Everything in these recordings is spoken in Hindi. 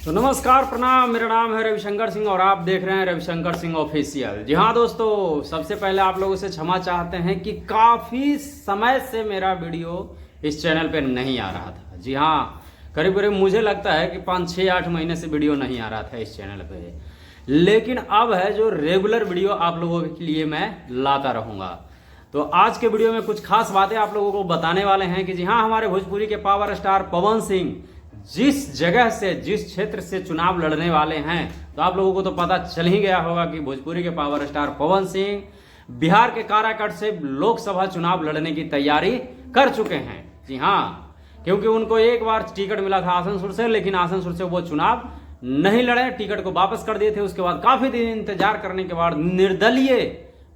तो नमस्कार प्रणाम, मेरा नाम है रविशंकर सिंह और आप देख रहे हैं रविशंकर सिंह ऑफिशियल। जी हाँ दोस्तों, सबसे पहले आप लोगों से क्षमा चाहते हैं कि काफ़ी समय से मेरा वीडियो इस चैनल पे नहीं आ रहा था। जी हाँ, करीब करीब मुझे लगता है कि 5-6-8 महीने से वीडियो नहीं आ रहा था इस चैनल पे, लेकिन अब है जो रेगुलर वीडियो आप लोगों के लिए मैं लाता रहूँगा। तो आज के वीडियो में कुछ खास बातें आप लोगों को बताने वाले हैं कि जी हाँ, हमारे भोजपुरी के पावर स्टार पवन सिंह जिस जगह से, जिस क्षेत्र से चुनाव लड़ने वाले हैं, तो आप लोगों को तो पता चल ही गया होगा कि भोजपुरी के पावर स्टार पवन सिंह बिहार के काराकट से लोकसभा चुनाव लड़ने की तैयारी कर चुके हैं। जी हाँ, क्योंकि उनको एक बार टिकट मिला था आसनसोल से, लेकिन आसनसोल से वो चुनाव नहीं लड़े, टिकट को वापस कर दिए थे। उसके बाद काफी दिन इंतजार करने के बाद निर्दलीय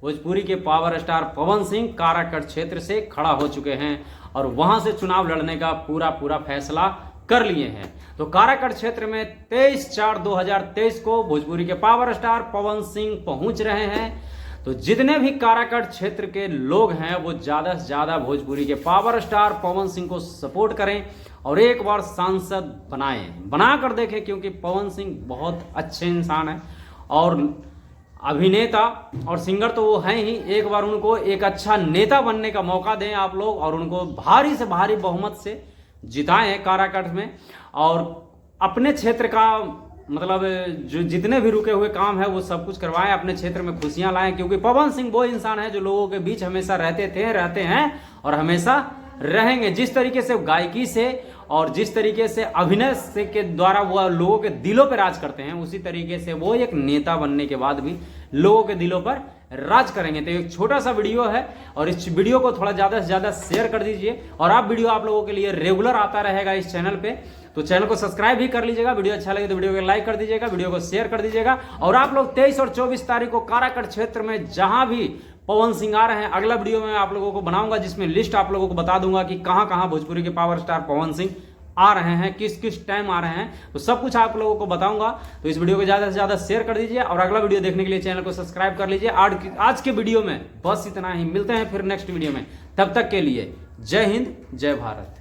भोजपुरी के पावर स्टार पवन सिंह काराकट क्षेत्र से खड़ा हो चुके हैं और वहां से चुनाव लड़ने का पूरा फैसला कर लिए हैं। तो काराकट क्षेत्र में 23/4/2023 को भोजपुरी के पावर स्टार पवन सिंह पहुंच रहे हैं। तो जितने भी काराकट क्षेत्र के लोग हैं वो ज्यादा से ज्यादा भोजपुरी के पावर स्टार पवन सिंह को सपोर्ट करें और एक बार सांसद बना कर देखें, क्योंकि पवन सिंह बहुत अच्छे इंसान हैं और अभिनेता और सिंगर तो वो हैं ही। एक बार उनको एक अच्छा नेता बनने का मौका दें आप लोग और उनको भारी से भारी बहुमत से जिताएं काराकट में, और अपने क्षेत्र का मतलब जो जितने भी रुके हुए काम है वो सब कुछ करवाएं, अपने क्षेत्र में खुशियां लाएं। क्योंकि पवन सिंह वो इंसान है जो लोगों के बीच हमेशा रहते हैं और हमेशा रहेंगे। जिस तरीके से गायकी से और जिस तरीके से अभिनय से के द्वारा वो लोगों के दिलों पर राज करते हैं, उसी तरीके से वो एक नेता बनने के बाद भी लोगों के दिलों पर राज करेंगे। तो एक छोटा सा वीडियो है और इस वीडियो को थोड़ा ज़्यादा से ज़्यादा शेयर कर दीजिए और वीडियो आप लोगों के लिए रेगुलर आता रहेगा इस चैनल पे। तो चैनल को सब्सक्राइब भी कर लीजिएगा, वीडियो अच्छा लगे तो वीडियो को लाइक कर दीजिएगा, वीडियो को शेयर कर दीजिएगा। और आप लोग 23 और 24 तारीख को काराकट क्षेत्र में जहां भी पवन सिंह आ रहे हैं, अगला वीडियो में आप लोगों को बनाऊंगा जिसमें लिस्ट आप लोगों को बता दूंगा कि कहां कहां भोजपुरी के पावर स्टार पवन सिंह आ रहे हैं, किस किस टाइम आ रहे हैं, तो सब कुछ आप लोगों को बताऊंगा। तो इस वीडियो को ज्यादा से ज्यादा शेयर कर दीजिए और अगला वीडियो देखने के लिए चैनल को सब्सक्राइब कर लीजिए। आज के वीडियो में बस इतना ही, मिलते हैं फिर नेक्स्ट वीडियो में। तब तक के लिए जय हिंद, जय भारत।